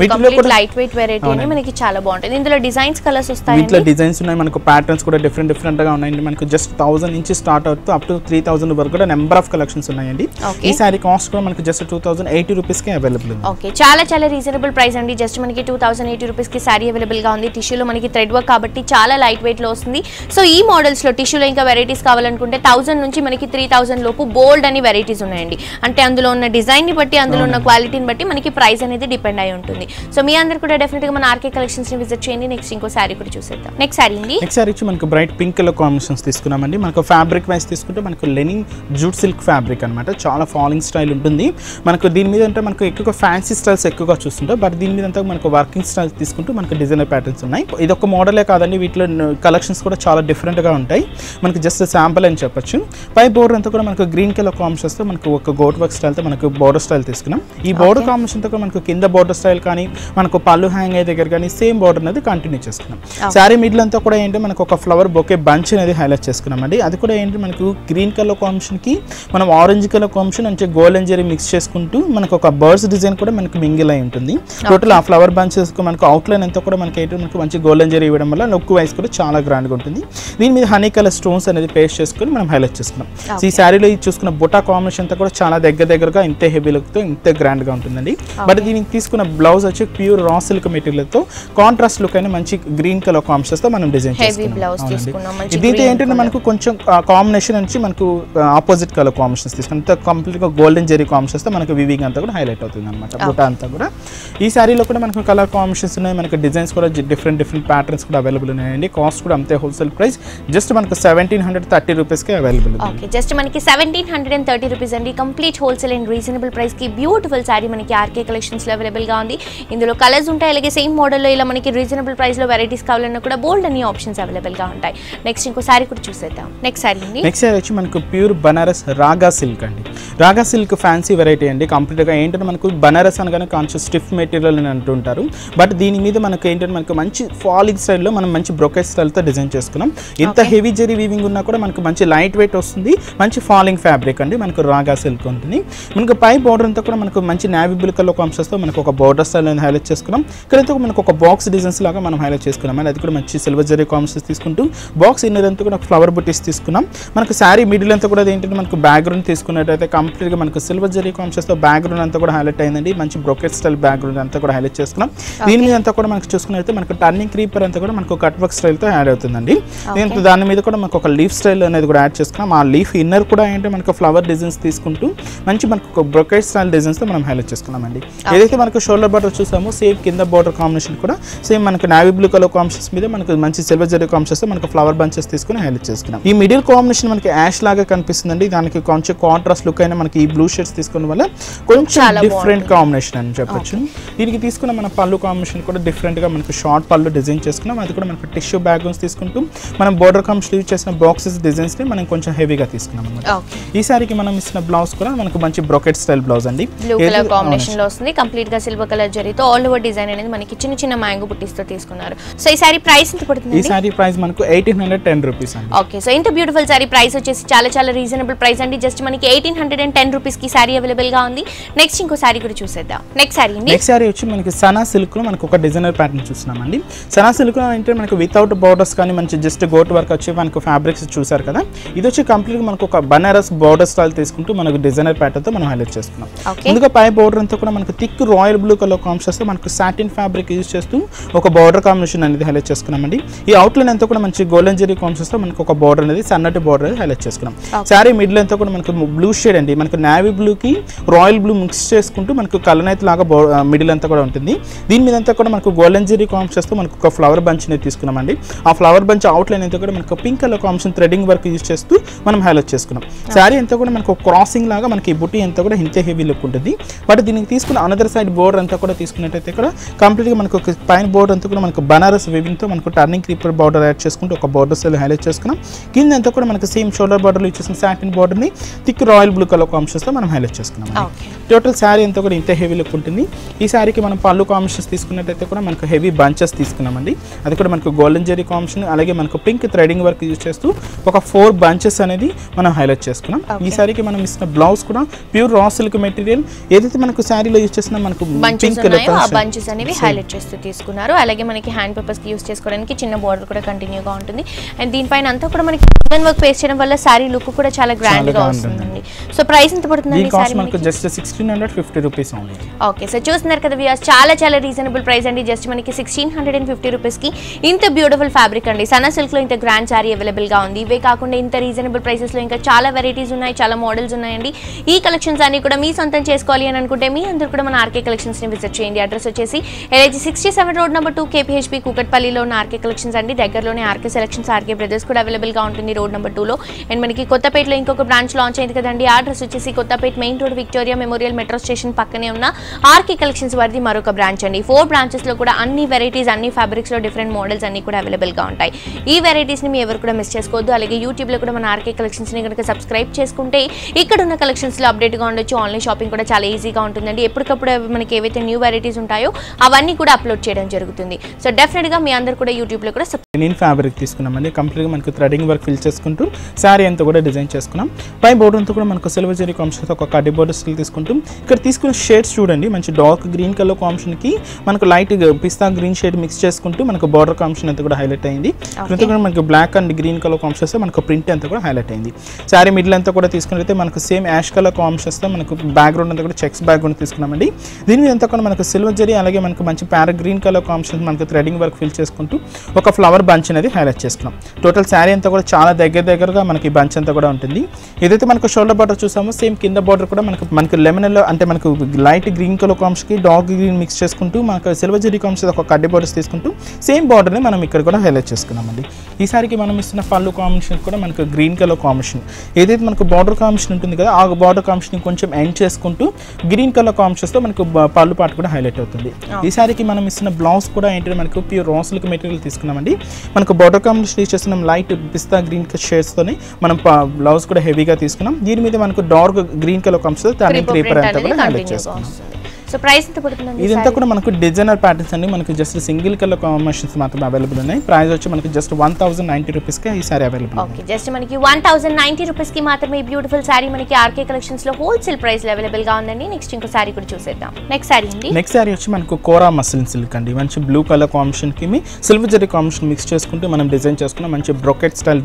వీటిలో కూడా లైట్ వెయిట్ వెరైటీ అని మనకి చాలా బాగుంటుంది. ఇందులో డిజైన్స్ కలర్స్ వస్తాయి. వీటిలో డిజైన్స్ ఉన్నాయి, మనకు ప్యాటర్న్స్ కూడా డిఫరెంట్ గా ఉన్నాయండి. మనకు జస్ట్ 1000 నుంచి స్టార్ట్ అవుతూ అప్ టు 3000 వరకు కూడా నెంబర్ ఆఫ్ కలెక్షన్స్ ఉన్నాయండి. ఈ సారీ కాస్ట్ కూడా మనకి జస్ట్ 2080 రూపీస్ కి అవైలబుల్ ఉంది. ఓకే, చాలా రీజనబుల్ ప్రైస్ అండి. జస్ట్ మనకి 2080 రూపీస్ కి సారీ అవైలబుల్ గా ఉంది. టిష్యూలో మనకి థ్రెడ్ వర్క్ కాబట్టి చాలా లైట్ వెయిట్ లో వస్తుంది. సో ఈ మోడల్స్ లో టిష్యూలో ఇంకా వెరైటీస్ కావాలనుకుంటే 1000 నుంచి మనకి 3000 లోపు బోల్డ్ అని వెరైటీస్ ఉన్నాయండి. అంటే అందులో ఉన్న డిజైన్ ని బట్టి, అందులో ఉన్న క్వాలిటీని బట్టి మనకి ప్రైస్ అనేది డిపెండ్ అయి ఉంటుంది. సో మీ అందరు కూడా డెఫినెట్ గా మన ఆర్కే కలెక్షన్స్ ని విజిట్ చేయండి. నెక్స్ట్ ఇంకో సారీ కూడా చూసేద్దాం. నెక్స్ట్ సారీ వచ్చి మనకు బ్రైట్ పింక్ కలర్ కాంబినేషన్స్ తీసుకున్నామండి. మనకు ఫ్యాబ్రిక్ వైస్ తీసుకుంటే మనకు లెనిన్ జూట్ సిల్క్ ఫ్యాబ్రిక్ అనమాట. చాలా ఫాలింగ్ స్టైల్ ఉంటుంది. మనకు దీని మీద అంటే మనకు ఎక్కువగా ఫ్యాన్సీ స్టైల్స్ ఎక్కువగా చూస్తుంటాం. బట్ దీని మీద అంతా మనకు వర్కింగ్ స్టైల్స్ తీసుకుంటూ మనకు డిజైనర్ ప్యాటర్న్స్ ఉన్నాయి. ఇది ఒక మోడలే కాదండి, వీటిలో కలెక్షన్స్ కూడా చాలా డిఫరెంట్ గా ఉంటాయి. మనకు జస్ట్ శాంపుల్ అని చెప్పొచ్చు. పై బోర్డర్ అంతా కూడా మనకు గ్రీన్ కలర్ కాంబినేషన్స్ తో మనకు ఒక గోట్ వర్క్ స్టైల్ తో మనకు బోర్డర్ స్టైల్ తీసుకున్నాం. ఈ బోర్డర్ కాంబినేషన్ తో మనకు కింద బోర్డర్ స్టైల్ కానీ మనకు పళ్ళు హ్యాంగ్ అయ్యే దగ్గర కానీ సేమ్ బోర్డర్ అనేది కంటిన్యూ చేసుకున్నాం. శారీ మిడిల్ అంతా కూడా ఏంటి మనకు ఒక ఫ్లవర్ బొకే బంచ్ అనేది హైలైట్ చేసుకున్నాం అండి. అది కూడా ఏంటి మనకు గ్రీన్ కలర్ కాంబినేషన్ కి మనం ఆరెంజ్ కలర్ కాంబినేషన్ అంటే గోల్డెన్ జెరీ మిక్స్ చేసుకుంటూ మనకు ఒక బర్డ్స్ డిజైన్ కూడా మనకు మింగిల్ అయి ఉంటుంది. టోటల్ ఆ ఫ్లవర్ బంచెస్ మనకు అవుట్ లైన్ అంతా కూడా మనకి ఏంటి మనకు మంచి గోల్డెన్ జెరీ ఇవ్వడం వల్ల లుక్ వైస్ కూడా చాలా గ్రాండ్ గా ఉంటుంది. దీని మీద హనీ కలర్ స్టోన్స్ అనేది పేస్ట్ చేసుకుని మనం హైలైట్ చేసుకున్నాం. ఈ శారీలో చూసుకున్న బుటా కాంబినేషన్ అంతా కూడా చాలా దగ్గరగా ఇంత హెవీ లుక్ తో ఇంత గ్రాండ్ గా ఉంటుందండి. బట్ దీనికి తీసుకున్న బ్లౌజ్ వచ్చి ప్యూర్ రా సిల్క్ మెటీరియల్ తో కాంట్రాస్ట్ లుక్ అయిన మంచి గ్రీన్ కలర్ కాంబినేషన్స్ తో మనం డిజైన్ చేసుకున్నాం. దీంతో ఏంటంటే మనకు కొంచెం కాంబినేషన్ నుంచి మనకు ఆపోజిట్ కలర్ కాంబినేషన్స్ తీసుకుని కంప్లీట్ గా గోల్డెన్ జెరీ కాంబినేషన్స్ తో మనకు వివింగ్ అంతా కూడా హైలైట్ అవుతుంది అనమాట. బుటా అంతా కూడా ఈ శారీలో కూడా మనకు కలర్ కాంబినేషన్స్ ఉన్నాయి. మనకు డిజైన్స్ కూడా డిఫరెంట్ ప్యాటర్న్స్ కూడా అవైలబుల్ ఉన్నాయండి. కాస్ట్ కూడా అంతే హోల్సేల్ ప్రైస్ జస్ట్ మనకు 1730 రూపీస్ కి అవైలబుల్. ఓకే, జస్ట్ మనకి 1730 రూపీస్ అండి. Complete wholesale and reasonable price కి బ్యూటిఫుల్ సారీ మనకి ఆర్కే కలెక్షన్స్ లో అవైలబుల్ గా ఉంది. ఇందులో కలర్స్ ఉంటాయి, అలాగే సేమ్ మోడల్ లో ఇలా మనకి రీజనబుల్ ప్రైస్ లో వెరైటీస్ కావాలన్నా కూడా బోల్డ్ అన్ని ఆప్షన్స్ అవైలబుల్ గా ఉంటాయి. నెక్స్ట్ ఇంకో సారీ కూడా చూసేద్దాం. నెక్స్ట్ సారీ వచ్చి మనకు ప్యూర్ బనారస్ రాగా సిల్క్ అండి. రాగా సిల్క్ ఫ్యాన్సీ వెరైటీ అండి. కంప్లీట్ గా ఏంటంటే మనకు బనారస్ అనగానే కొంచెం స్టిఫ్ మెటీరియల్ అని అంటుంటారు. బట్ దీని మీద మనకు ఏంటంటే మనకు మంచి ఫాలింగ్ స్టైల్లో మనం మంచి బ్రొకెట్ స్టైల్తో డిజైన్ చేసుకున్నాం. ఇంత హెవీ జెరీ వీవింగ్ ఉన్నా కూడా మనకు మంచి లైట్ వెయిట్ వస్తుంది. మంచి ఫాలింగ్ ఫ్యాబ్రిక్ అండి. మనకు రాగా సిల్క్ ఉంటుంది. మనకు పై బోర్డర్ అంతా కూడా మనకు మంచి నేవీ బ్లూ కలర్ కాంబినేషన్స్తో మనకు ఒక బోర్డర్ స్టైల్ అనేది హైలైట్ చేసుకున్నాం. ఇక్కడైతే మనకు ఒక బాక్స్ డిజైన్స్ లాగా మనం హైలైట్ చేసుకున్నాం అండి. అది కూడా మంచి సిల్వర్ జెరీ కాంబినేషన్స్ తీసుకుంటూ బాక్స్ ఇన్నర్ అంతా కూడా ఫ్లవర్ బుటీస్ తీసుకున్నాం. మనకు శారీ మిడిల్ అంతా కూడా ఏంటంటే మనకు బ్యాక్గ్రౌండ్ తీసుకున్నట్టయితే కంప్లీట్గా మనకు సిల్వర్ జెరీ కాంబినేషన్స్తో బ్యాక్గ్రౌండ్ అంతా కూడా హైలైట్ అయిందండి. మంచి బ్రొకెట్ స్టైల్ బ్యాక్గ్రౌండ్ అంతా కూడా హైలైట్ చేసుకున్నాం. దీని మీద అంతా కూడా మనకు చూసుకున్నట్లయితే మనకు టర్నింగ్ క్రీపర్ అంతా కూడా మనకు కట్ వర్క్ స్టైల్తో యాడ్ అవుతుందండి. దీంతో దాని మీద కూడా మనకు ఒక లీఫ్ స్టైల్ అనేది కూడా యాడ్ చేసుకున్నాం. ఆ లీఫ్ ఇన్నర్ కూడా ఏంటంటే మనకు ఫ్లవర్ డిజైన్స్ తీసుకుంటూ మంచి మనకు బ్రొకెట్ స్టైల్ డిజైన్స్తో మనం హైలైట్ చేసుకున్నామండి. ఏదైతే మనకు షోల్డర్ బార్డర్ చూసామో సేమ్ కింద బార్డర్ కాంబినేషన్ కూడా సేమ్ మనకు నావీ బ్లూ కలర్ కాంబినేషన్స్ మీద మనకు మంచి సిల్వర్ జెరీ కాంబినేషన్స్ మనకు ఫ్లవర్ బంచెస్ తీసుకుని హైలైట్ చేసుకున్నాం. ఈ మిడిల్ కాంబినేషన్ మనకి యాష్ లాగా కనిపిస్తుందండి. దానికి కొంచెం కాంట్రాస్ట్ లుక్ అయినా మనకి ఈ బ్లూ షేడ్స్ తీసుకోవడం వల్ల కొంచెం డిఫరెంట్ కాంబినేషన్ అని చెప్పొచ్చు. దీనికి తీసుకున్న మన పళ్ళు కాంబినేషన్ కూడా డిఫరెంట్ గా మనకు షార్ట్ పళ్ళు డిజైన్ చేసుకున్నాం. అది కూడా మనకు టిష్యూ బ్యాక్గ్రౌండ్స్ తీసుకుంటూ మనం బోర్డర్ కమ్ స్లీవ్ చేసిన బాక్సెస్ డిజైన్స్ ని మనం కొంచెం హెవీగా తీసుకున్నాం అన్నమాట. ఈ సారీకి మనం ఇచ్చిన బ్లౌజ్ కూడా మనకు మంచి బ్రొకెట్ స్టైల్ బ్లౌజ్ అండి. బ్లూ కలర్ కాంబినేషన్ లో వస్తుంది. కంప్లీట్ గా సిల్వర్ కలర్ జరీతో ఆల్ ఓవర్ డిజైన్ అనేది మనకి చిన్న చిన్న మ్యాంగో బుట్టీస్ తో తీసుకున్నారు. సో ఈ సారీ ప్రైస్ ఎంత పడుతుంది? ఈ సారీ ప్రైస్ మనకు 1810 రూపీస్ అండి. ఓకే, సో ఇంత బ్యూటిఫుల్ సారీ ప్రైస్ వచ్చేసి చాలా రీజనబుల్ ప్రైస్ అండి. జస్ట్ మనకి 1810 రూపీస్ కి సారీ అవైలబుల్ గా ఉంది. నెక్స్ట్ ఇంకో సారీ కూడా చూసేద్దాం. నెక్స్ట్ సారీ వచ్చి మనకి సనా సిల్క్ లో మనకు ఒక డిజైనర్ ప్యాటర్న్ చూస్తున్నామండి. సనా సిల్క్ లో అంటే మనకు వితౌట్ బోర్డర్స్ కానీ మంచి జస్ట్ గోట్ వర్క్ వచ్చి మనకు ఫ్యాబ్రిక్స్ చూసారు కదా. ఇది వచ్చి కంప్లీట్ మనకు ఒక బనారస్ బోర్డర్ స్టైల్ తీసుకుంటూ మనకు డిజైనర్ ప్యాటర్న్ తో మనం హైలైట్ చేసుకున్నాం. ముందుగా పై బోర్డర్ అంతా కూడా మనకు thick royal blue colour combination తో మనకు సాటిన్ ఫ్యాబ్రిక్ యూజ్ చేస్తూ ఒక బోర్డర్ కాంబినేషన్ అనేది హైలైట్ చేసుకున్నామండి. ఈ అవుట్ లైన్ అంతా కూడా మంచి గోల్డెన్ జెరీ కాంబినేషన్ తో మనకు ఒక బోర్డర్ అనేది సన్నటి బోర్డర్ అనేది హైలైట్ చేసుకున్నాం. సారీ మిడిల్ అంతా కూడా మనకు బ్లూ షేడ్ అండి. మనకు నేవీ బ్లూకి రాయల్ బ్లూ మిక్స్ చేసుకుంటూ మనకు కలనైతే లాగా మిడిల్ అంతా కూడా ఉంటుంది. దీని మీద అంతా కూడా మనకు గోల్డెన్ జెరీ కాంబినేషన్తో మనకు ఒక ఫ్లవర్ బంచ్ అనేది తీసుకున్నామండి. ఆ ఫ్లవర్ బంచ్ అవుట్లైన్ అంతా కూడా మనకు pink colour combination threading work use చేస్తూ మనం హైలైట్ చేసుకున్నాం. శారీ అంతా కూడా మనకు క్రాసింగ్ లాగా మనకి బుట్టి అంతా కూడా ఇంతే హెవీ లుక్ ఉంటుంది. బట్ దీనికి తీసుకున్న అనదర్ సైడ్ బోర్డర్ అంతా కూడా తీసుకున్నట్టయితే కూడా కంప్లీట్గా మనకు ఒక పైన బోర్డర్ అంతా కూడా మనకు బనారస్ వీవింగ్తో మనకు టర్నింగ్ క్రీపర్ బార్డర్ యాడ్ చేసుకుంటూ ఒక బోర్డర్ స్టైల్ హైలైట్ చేసుకున్నాం. కింద అంతా కూడా మనకు సేమ్ షోల్డర్ బార్డర్లో ఇచ్చేసిన సాటిన్ బార్డర్ని థిక్ రాయల్ బ్లూ కలర్ కాంబినేషన్స్తో మనం హైలైట్ చేసుకున్నాం. టోటల్ శారీ అంతా కూడా ఇంత హెవీ లుక్ ఉంటుంది. ఈ శారీకి మనం పళ్ళు కాంబినేషన్స్ తీసుకున్నట్టయితే కూడా మనకు హెవీ బంచెస్ తీసుకున్నామండి. అది కూడా మనకు గోల్డెన్ జెరీ కాంబినేషన్ అలాగే మనకు పింక్ థ్రెడింగ్ వర్క్ యూజ్ చేస్తూ ఒక 4 బంచెస్ అనేది మనం హైలైట్ చేసుకున్నాం. ఈ శారీకి మనం ఇస్తున్న బ్లౌజ్ కూడా ప్యూర్ రా సిల్క్ మెటీరియల్ ఏదైతే మనకు శారీలో యూజ్ చేసిన మనకు పింక్ బంచెస్ అనేవి హైలైట్ చేస్తూ తీసుకున్నారు. అలాగే మనకి హ్యాండ్ పేపర్స్ యూజ్ చేసుకోవడానికి చిన్న బోర్డర్ కూడా కంటిన్యూగా ఉంటుంది. అండ్ దీనిపైన అంతా కూడా మనకి వర్క్ పేస్ట్ చేయడం వల్ల శారీ లుక్ కూడా చాలా గ్రాండ్ గా వస్తుందండి. సో ప్రైస్ ఎంత పడుతుందండి? ఈ కాస్ట్ మనకు just 1650 rupees only. Okay, so చూస్తున్నారు కదా వ్యూయర్స్, చాలా రీజనబుల్ ప్రైస్ అండి. జస్ట్ మనకి 1650 రూపీస్ కి ఇంత బ్యూటిఫుల్ ఫ్యాబ్రిక్ అండి. సనా సిల్క్ లో ఇంత గ్రాండ్ శారీ అవైలబుల్ గా ఉంది. ఇవే కాకుండా ఇంత రీజనబుల్ ప్రైసెస్ లో ఇంకా చాలా వెరైటీస్ ఉన్నాయి, చాలా మోడల్స్ ఉన్నాయండి. ఈ కలెక్షన్స్ అన్ని కూడా మీ సొంతం చేసుకోవాలి అని అనుకుంటే మీ అందరూ కూడా మన ఆర్కే కలెక్షన్స్ ని విజిట్ చేయండి. అడ్రస్ వచ్చేసి LIG 67 రోడ్ నెంబర్ 2 KPHP కూకట్పల్లిలో ఉన్న ఆర్కే కలెక్షన్స్ అండి. దగ్గరలోనే ఆర్కే సెలెక్షన్స్, ఆర్కే బ్రదర్స్ కూడా అవైలబుల్ గా ఉంటుంది రోడ్ నెంబర్ 2 లో. అండ్ మనకి కొత్తపేటలో ఇంకొక బ్రాంచ్ లాంచ్ అయింది కదండి. ఆ అడ్రస్ వచ్చేసి Kothapet main road Victoria Memorial metro station పక్కనే ఉన్న ఆర్కే కలెక్షన్స్ వారిది మరొక బ్రాంచ్ అండి. 4 బ్రాంచెస్ లో కూడా అన్ని వెరైటీస్, అన్ని ఫ్యాబ్రిక్స్ లో డిఫరెంట్ మోడల్స్ అన్ని కూడా అవైలబుల్ గా ఉంటాయి. ఈ వెరైటీస్ ని మీ ఎవరు కూడా మిస్ చేసుకోవద్దు. అలాగే యూట్యూబ్ లో కూడా మన ఆర్కే కలెక్షన్స్ ని కనుక సబ్స్క్రైబ్ చేసుకుంటే ఇక్కడ ఉన్న కలెక్షన్స్ లో అప్డేట్ గా ఉండొచ్చు. ఆన్లైన్ షాపింగ్ కూడా చాలా ఈజీగా ఉంటుందండి. ఎప్పటికప్పుడు మనకి ఏవైతే న్యూ వెరైటీస్ ఉంటాయో అవన్నీ కూడా అప్లోడ్ చేయడం జరుగుతుంది. సో డెఫినెట్ గా మీ అందరూ కూడా యూట్యూబ్ లో కూడా నేను ఫ్యాబ్రిక్ తీసుకున్నామండి. కంప్లీట్ గా మనకు థ్రెడింగ్ వర్క్ ఫిల్ చేసుకుంటూ శారీ అంతా కూడా డిజైన్ చేసుకున్నాం. పై బోర్డర్ అంతా కూడా మనకు సిల్వర్ జెరీ కాంబినేషన్ ఒక కడ్డీ బోర్డర్ స్టిల్ తీసుకుంటూ ఇక్కడ తీసుకున్న షేడ్స్ చూడండి. మంచి డార్క్ గ్రీన్ కలర్ కాంబినేషన్ కి మనకు light pista green shade mix చేసుకుంటూ మనకు బోర్డర్ కాంబినేషన్ అంతా కూడా హైలైట్ అయింది. మనకు black and green colour combinations మనకు ప్రింట్ అంతా కూడా హైలైట్ అయింది. శారీ మిడిల్ అంతా కూడా తీసుకున్నట్లయితే మనకు సేమ్ యాష్ కలర్ కాంబినేషన్స్ తో మనకు బ్యాక్గ్రౌండ్ అంతా కూడా చెక్స్ బ్యాక్గ్రౌండ్ తీసుకున్నామండి. దీని మీద అంతా కూడా మనకు సిల్వర్ జెరీ అలాగే మనకు మంచి ప్యారా గ్రీన్ కలర్ కాంబినేషన్ మనకు థ్రెడింగ్ వర్క్ ఫిల్ చేసుకుంటూ ఒక ఫ్లవర్ బంచ్ అనేది హైలైట్ చేసుకున్నాం. టోటల్ శారీ అంతా కూడా చాలా దగ్గరగా మనకి బంచ్ అంతా కూడా ఉంటుంది. ఏదైతే మనకు షోల్డర్ బార్డర్ చూసామో సేమ్ కింద బార్డర్ కూడా మనకు లెమన్ ఎల్లో అంటే మనకు లైట్ గ్రీన్ కలర్ కాంబినేషన్ కి డార్క్ గ్రీన్ మిక్స్ చేసుకుంటూ మనకు సిల్వర్ జెరీ కాంబినేషన్ ఒక కడ్డీ బార్డర్స్ తీసుకుంటూ సేమ్ బార్డర్ ని మనం ఇక్కడ కూడా హైలైట్ చేసుకున్నామండి. ఈ సారికి మనం ఇస్తున్న పళ్ళు కాంబినేషన్ కూడా మనకు గ్రీన్ కలర్ కాంబినేషన్ ఏదైతే మనకు బార్డర్ కాంబినేషన్ ఉంటుంది కదా ఆ బార్డర్ కాంబినేషన్ కొంచెం ఎండ్ చేసుకుంటూ గ్రీన్ కలర్ కాంబినేషన్స్ తో మనకు పళ్ళు పార్ట్ కూడా హైలైట్ అవుతుంది. ఈ సారికి మనం ఇస్తున్న బ్లౌజ్ కూడా ఏంటంటే మనకు ప్యూర్ రా సిల్క్ మెటీరియల్ తీసుకున్నామండి. మనకు బార్డర్ కాంబినేషన్ యూజ్ చేస్తున్నాం లైట్ పిస్తా గ్రీన్ షేడ్స్ తోని మనం బ్లౌజ్ కూడా హెవీగా తీసుకున్నాం. దీని మీద మనకు dark green colour combination turning creeper అంతా కూడా హైలైట్ చేసుకున్నాం. సో ప్రైస్ ఎంత పడుతుందండి? ఇదంతా కూడా మనకు డిజైనర్ ప్యాటర్న్స్ అండి. మనకు జస్ట్ సింగిల్ కలర్ కాంబినేషన్స్ మాత్రం అవైలబుల్ ఉన్నాయి. ప్రైస్ వచ్చి మనకి జస్ట్ 1090 రూపీస్ కి ఈ సారీ అవైలబుల్. ఓకే, జస్ట్ మనకి 1090 రూపీస్ కి మాత్రమే ఈ బ్యూటిఫుల్ సారీ మనకి ఆర్కే కలెక్షన్స్ లో హోల్సేల్ ప్రైస్ లో అవైలబుల్ గా ఉందండి. నెక్స్ట్ ఇంకో సారీ కూడా చూసేద్దాం. నెక్స్ట్ సారీ అండి. నెక్స్ట్ సారీ వచ్చి మనకు కోరా మస్లిన్ సిల్క్ అండి. మంచి బ్లూ కలర్ కాంబినేషన్ కి సిల్వర్ జెరీ కాంబినేషన్ మిక్స్ చేసుకుంటూ మనం డిజైన్ చేసుకున్న మంచి బ్రొకెట్ స్టైల్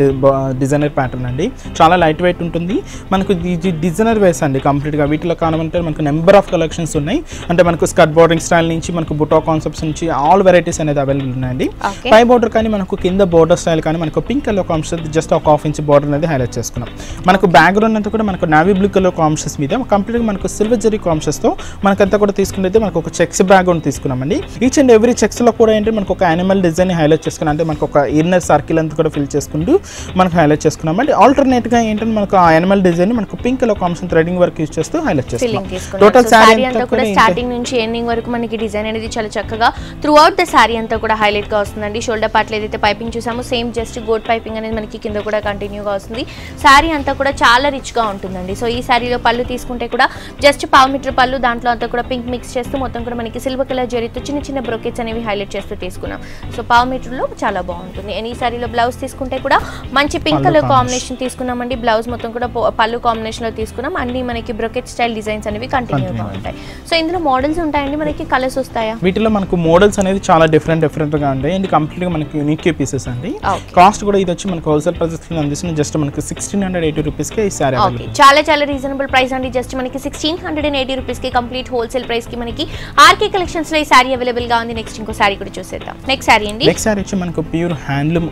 డిజైనర్ ప్యాటర్న్ అండి. చాలా లైట్ వెయిట్ ఉంటుంది. మనకు ఇది డిజైనర్ వేస్ అండి కంప్లీట్ గా. వీటిలో కావాలంటే మనకు నెంబర్ ఆఫ్ కలెక్షన్స్ ఉన్నాయి. అంటే మనకు స్కర్ట్ బోర్డింగ్ స్టైల్ నుంచి మనకు బుటా కాన్సెప్ట్స్ నుంచి ఆల్ వెరైటీస్ అనేది అవైలబుల్ ఉన్నాయండి. పై బోర్డర్ కానీ మనకు కింద బోర్డర్ స్టైల్ కానీ మనకు పింక్ కలర్ కాంబినేషన్ జస్ట్ ఒక 1/2 ఇంచ్ బోర్డర్ అనేది హైలైట్ చేసుకున్నాం. మనకు బ్యాక్గ్రౌండ్ అంతా కూడా మనకు నావీ బ్లూ కలర్ కాంబినేషన్స్ మీద కంప్లీట్గా మనకు సిల్వర్ జెరీ కాంబినేషన్స్ తో మనకంతా కూడా తీసుకుంటే మనకు ఒక చెక్స్ బ్యాక్గ్రౌండ్ తీసుకున్నామండి. ఈచ్ అండ్ ఎవ్రీ చెక్స్ లో కూడా ఏంటంటే మనకు ఒక యానిమల్ డిజైన్ హైలైట్ చేసుకున్నాం. అంటే మనకు ఒక ఇన్నర్ సర్కిల్ అంతా కూడా ఫిల్ చేసుకుంటూ మనకు హైలైట్ చేసుకున్నామండి. ఆల్టర్నేట్ గా ఏంటంటే మనకు ఆ యానిమల్ డిజైన్ మనకు pink colour combination threading work use చేస్తూ హైలైట్ చేసుకున్నాం. టోటల్ సారీ అంతా కూడా స్టార్టింగ్ నుంచి ఎండింగ్ వరకు మనకి డిజైన్ అనేది చాలా చక్కగా త్రూ అవుట్ ద సారీ అంతా కూడా హైలైట్ గా వస్తుందండి. షోల్డర్ పార్ట్ లో ఏదైతే పైపింగ్ చూసామో సేమ్ జస్ట్ గోట్ పైపింగ్ అనేది మనకి కింద కూడా కంటిన్యూగా వస్తుంది. సారీ అంతా కూడా చాలా రిచ్ గా ఉంటుందండి. సో ఈ సారీలో పళ్ళు తీసుకుంటే కూడా జస్ట్ 1/2 మీటర్ పళ్ళు, దాంట్లో అంతా కూడా పింక్ మిక్స్ చేస్తూ మొత్తం కూడా మనకి సిల్వర్ కలర్ జరీతో చిన్న చిన్న బ్రోకెట్స్ అనేవి హైలైట్ చేస్తూ తీసుకున్నాం. సో 1/2 మీటర్ లో చాలా బాగుంటుంది. అండ్ ఈ సారీలో బ్లౌజ్ తీసుకుంటే కూడా మంచి పింక్ కలర్ కాంబినేషన్ తీసుకున్నామండి. బ్లౌజ్ మొత్తం కూడా పళ్ళు కాంబినేషన్ లో తీసుకున్నాం. అన్ని మనకి బ్రోకెట్ స్టైల్ డిజైన్స్ అనేవి కంటిన్యూగా ఉంటాయి. సో ఇందులో ఇందులో మోడల్స్ ఉంటాయండి, మనకి కలర్స్ వస్తాయా? వీటిలో మనకు మోడల్స్ అనేది చాలా డిఫరెంట్ గా ఉంటాయి అండ్ కంప్లీట్ గా మనకి యూనిక్ పీసెస్ అండి. కాస్ట్ కూడా ఇది వచ్చి మనకు హోల్సేల్ ప్రైసెస్ లో అందిస్తుంది జస్ట్ మనకి 1680 రూపీస్ కి ఈ సారీ ఓకే, చాలా చాలా రీజనబుల్ ప్రైస్ అండి. జస్ట్ మనకి 1680 రూపీస్ కి కంప్లీట్ హోల్సేల్ ప్రైస్ కి మనకి ఆర్కే కలెక్షన్స్ లో ఈ సారీ అవైలబుల్ గా ఉంది. నెక్స్ట్ ఇంకో సారీ కూడా చూసేద్దాం. నెక్స్ట్ సారీ అండి. నెక్స్ట్ సారీ వచ్చి మనకు ప్యూర్ హ్యాండ్లూమ్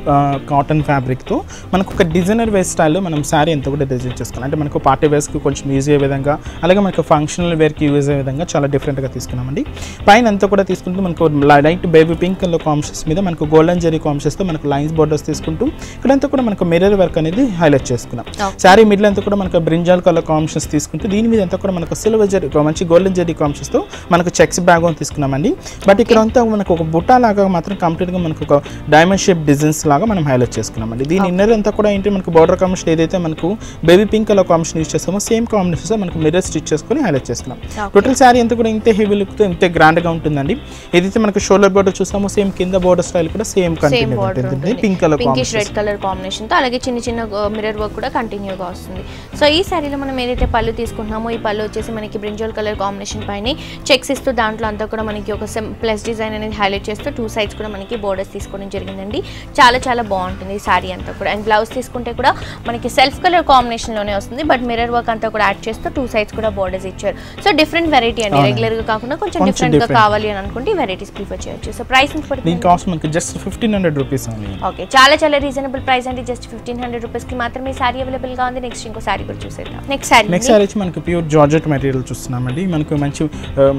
కాటన్ ఫ్యాబ్రిక్ తో మనకు ఒక డిజైనర్ వేర్ స్టైల్లో మనం సారీ ఎంత కూడా డిజైన్ చేసుకోవాలి. అంటే మనకు పార్టీ వేర్స్ కి కొంచెం యూజ్ అయ్యే విధంగా, అలాగే మనకు ఫంక్షనల్ వేర్ కి యూజ్ అయ్యే విధంగా చాలా డిఫరెంట్ గా తీసుకున్నామండి. పైన అంతా కూడా తీసుకుంటూ మనకు light baby pink colour combinations మీద మనకు గోల్డెన్ జెరీ కాంబినేషన్స్ తో మనకు లైన్స్ బోర్డర్స్ తీసుకుంటూ ఇక్కడంతా కూడా మనకు మిర్రర్ వర్క్ అనేది హైలైట్ చేసుకున్నాం. సారీ మిడిల్ అంతా కూడా మనకు బ్రింజాల్ కలర్ కాంబినేషన్స్ తీసుకుంటూ దీని మీద అంతా కూడా మనకు సిల్వర్ జెరీ మంచి గోల్డెన్ జెరీ కాంబినేషన్స్ తో మనకు చెక్స్ బ్యాగ్ తీసుకున్నామండి. బట్ ఇక్కడ అంతా మనకు ఒక బుట్టా లాగా మాత్రం కంప్లీట్ గా మనకు ఒక డైమండ్ షేప్ డిజైన్స్ లాగా మనం హైలైట్ చేసుకున్నామండి. దీని ఇన్నర్ అంతా కూడా ఏంటి మనకు బార్డర్ కాంబినేషన్ ఏదైతే మనకు baby pink colour combination use చేస్తామో సేమ్ కాంబినేషన్స్ మనకు మిర్రర్ స్టిచ్ చేసుకొని హైలైట్ చేసుకున్నాం. టోటల్ సారీ అంతా కూడా ఇంతే హెవీ లుక్ తో ఇంతే గ్రాండ్ గా ఉంటుందండి. ఏదైతే మనకు షోల్డర్ బోర్డర్ చూసామో సేమ్ కింద బోర్డర్ స్టైల్ కూడా సేమ్ కంటిన్యూ ఉంటుంది. Pink colour pinkish red colour combination తో అలాగే చిన్న చిన్న మిర్రర్ వర్క్ కూడా కంటిన్యూ గా వస్తుంది. సో ఈ సారీలో మనం ఏదైతే పళ్ళు తీసుకుంటున్నామో ఈ పళ్ళు వచ్చేసి మనకి బ్రింజాల్ కలర్ కాంబినేషన్ పైన చెక్స్ ఇస్తూ దాంట్లో అంతా కూడా మనకి ఒక ప్లస్ డిజైన్ అనేది హైలైట్ చేస్తూ టూ సైడ్స్ కూడా మనకి బోర్డర్స్ తీసుకోవడం జరిగిందండి. చాలా చాలా బాగుంటుంది ఈ సారీ అంతా కూడా. అండ్ బ్లౌజ్ తీసుకుంటే కూడా మనకి సెల్ఫ్ కలర్ కాంబినేషన్ లోనే వస్తుంది. బట్ మిర్రర్ వర్క్ అంతా కూడా యాడ్ చేస్తూ టూ సైడ్స్ కూడా బోర్డర్స్ ఇచ్చారు. సో డిఫరెంట్ వెరైటీ అండి, రెగ్యులర్ గా కాకుండా కొంచెం డిఫరెంట్ గా కావాలి అని అనుకుంటే వెరైటీస్ ప్రిఫర్ చేయొచ్చు. సో ప్రైస్ దీని కాస్ట్ మనకి జస్ట్ 1500 రూపీస్ ఓన్లీ. ఓకే, చాలా చాలా రీజనబుల్ ప్రైస్ అండి. జస్ట్ 1500 రూపీస్ కి మాత్రమే సారీ అవైలబుల్ గా ఉంది. నెక్స్ట్ ఇంకో సారీ కూడా చూసేద్దాం. నెక్స్ట్ సారీ వచ్చి మనకి ప్యూర్ జార్జెట్ మెటీరియల్ చూస్తున్నామండి. మనకు మంచి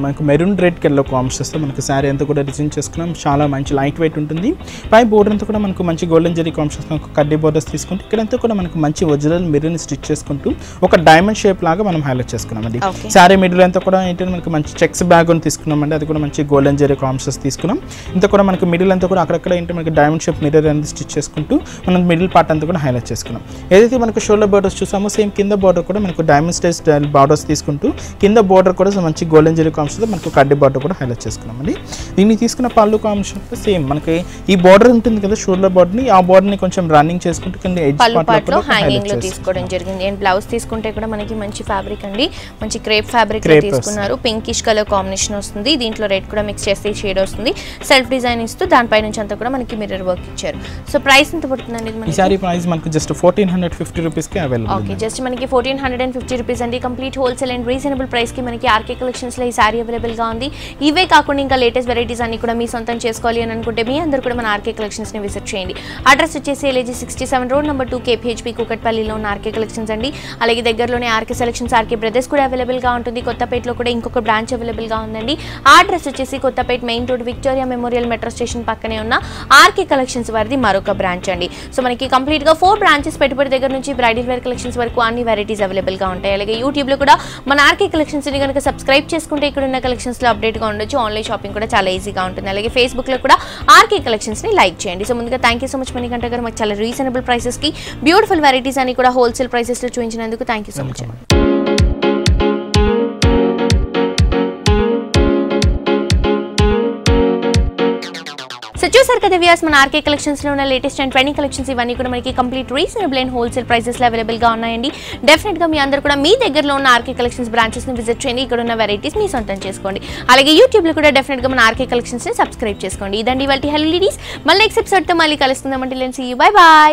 మనకు మెరూన్ రెడ్ కలర్ కాంబినేషన్స్ తో మనకి సారీ అంతా కూడా డిజైన్ చేసుకున్నాం. చాలా మంచి లైట్ వెయిట్ ఉంటుంది. పై బోర్డర్ అంతా కూడా మనకు మంచి గోల్డెన్ జెరీ కాంబినేషన్స్ తో కడ్డీ బోర్డర్స్ తీసుకుంటూ ఇక్కడంతా కూడా మనకు మంచి ఒరిజినల్ మిర్రర్ ని స్టిచ్ చేసుకుంటూ ఒక డైమండ్ షేప్ లాగా మనం హైలైట్ చేసుకున్నామండి. సారీ మిడిల్ అంతా కూడా ఏంటంటే మనకి మంచి చెక్స్ బ్యాగ్ అని తీసుకున్నామండి. అది కూడా మంచి గోల్డెన్ జెరీ కాంబినేషన్స్ తీసుకున్నాం. ఇంత కూడా మనకి మిడిల్ అంతా కూడా అక్కడక్కడ ఏంటంటే మనకి డైమండ్ షేప్ మిర్రర్ అనేది స్టిచ్ చేసుకుంటూ మనం మిడిల్ పార్ట్ అంతా కూడా హైలైట్ చేసుకున్నాం. ఏదైతే మనకు షోల్డర్ బోర్డర్స్ చూసామో సేమ్ కింద బోర్డర్ కూడా మనకు డైమండ్ స్టైల్ బార్డర్స్ తీసుకుంటూ కింద బోర్డర్ కూడా మంచి గోల్డెన్ జెరీ కాంబినేషన్ మనకు కడ్డీ బార్డర్ కూడా హైలైట్ చేసుకున్నామండి. దీన్ని తీసుకున్న పళ్ళు కాంబినేషన్ సేమ్ మనకి ఈ బార్డర్ ఉంటుంది కదా షోల్డర్ బార్డర్ ని, ఆ బార్డర్ ని కొంచెం రన్నింగ్ చేసుకుంటూ కింద ఎడ్జ్ పార్ట్ లో హ్యాంగింగ్ లో తీసుకోవడం జరిగింది. అండ్ బ్లౌజ్ తీసుకుంటే కూడా మనకి మంచి ఫ్యాబ్రిక్ అండి, మంచి క్రేప్ ఫ్యాబ్రిక్ తీసుకున్నారు. పింకిష్ కలర్ కాంబినేషన్ వస్తుంది. దీంట్లో రెడ్ కూడా మిక్స్ చేస్తే షేడ్ వస్తుంది. సెల్ఫ్ డిజైన్ ఇస్తూ దానిపై నుంచి అంతా కూడా మనకి మిర్రర్ వర్క్ ఇచ్చారు. సో ప్రైస్ ఎంత పడుతుందండి? ఈ సారీ ప్రైస్ మనకి జస్ట్ 1450 రూపీస్ కి అవైలబుల్. ఓకే, జస్ట్ మనకి 1450 రూపీస్ అండి. Complete wholesale and reasonable price కి మనకి ఆర్కే కలెక్షన్స్ లో ఈ సారీ అవైలబుల్ గా ఉంది. ఇవే కాకుండా ఇంకా లేటెస్ట్ వెరైటీస్ అన్ని కూడా మీ సొంతం చేసుకోవాలి అని అనుకుంటే మీ అందరూ కూడా మన ఆర్కే కలెక్షన్స్ ని విజిట్ చేయండి. అడ్రస్ వచ్చేసి LAG 67 రోడ్ నెంబర్ 2 KPHP కూకట్పల్లిలో ఉన్న ఆర్కే కలెక్షన్స్ అండి. అలాగే దగ్గరలోనే ఆర్కే సెలెక్షన్స్ ఆర్కే బ్రదర్స్ కూడా అవైలబుల్ గా ఉంటుంది. కొత్తపేటలో కూడా ఇంకొక బ్రాంచ్ అవైలబుల్ గా ఉందండి. ఆ అడ్రస్ వచ్చేసి Kothapet main road Victoria Memorial metro station పక్కనే ఉన్న ఆర్కే కలెక్షన్స్ వారిది మరొక బ్రాంచ్ అండి. సో మనకి కంప్లీట్ గా 4 బ్రాంచెస్ పెట్టుబడి దగ్గర నుంచి బ్రైడల్ వేర్ కలెక్షన్స్ వరకు అన్ని వెరైటీస్ అవైలబుల్ గా ఉంటాయి. అలాగే యూట్యూబ్ లో కూడా మన ఆర్కే కలెక్షన్స్ ని కనుక సబ్స్క్రైబ్ చేసుకుంటే ఇక్కడ ఉన్న కలెక్షన్స్ లో అప్డేట్ గా ఉండొచ్చు. ఆన్లైన్ షాపింగ్ కూడా చాలా ఈజీగా ఉంటుంది. అలాగే ఫేస్బుక్ లో కూడా ఆర్కే కలెక్షన్స్ ని లైక్ చేయండి. సో ముందుగా thank you so much Manikanta garu, మాకు చాలా రీజనబుల్ ప్రైసెస్ కి బ్యూటిఫుల్ వెరైటీస్ అని కూడా హోల్సేల్ ప్రైసెస్ లో చూపించినందుకు thank you so much. So చూసారు కదా వ్యూయర్స్, మన ఆర్కే కలెక్షన్స్ లో ఉన్న లేటెస్ట్ అండ్ ట్రెండింగ్ కలెక్షన్స్ ఇవన్నీ కూడా మనకి complete reasonable and wholesale prices లో అవైలబుల్ గా ఉన్నాయండి. డెఫినెట్ గా మీ అందరూ కూడా మీ దగ్గరలో ఉన్న ఆర్కే కలెక్షన్స్ బ్రాంచెస్ ని విజిట్ చేయండి. ఇక్కడ ఉన్న వెరైటీస్ మీ సొంతం చేసుకోండి. అలాగే యూట్యూబ్ లో కూడా డెఫినెట్ గా మన ఆర్కే కలెక్షన్స్ ని సబ్స్క్రైబ్ చేసుకోండి. ఇదండి ఇవాల్టి హలో లేడీస్. మళ్ళీ నెక్స్ట్ ఎపిసోడ్ తో మళ్ళీ కలుస్తుందామంటే let's see you. Bye by.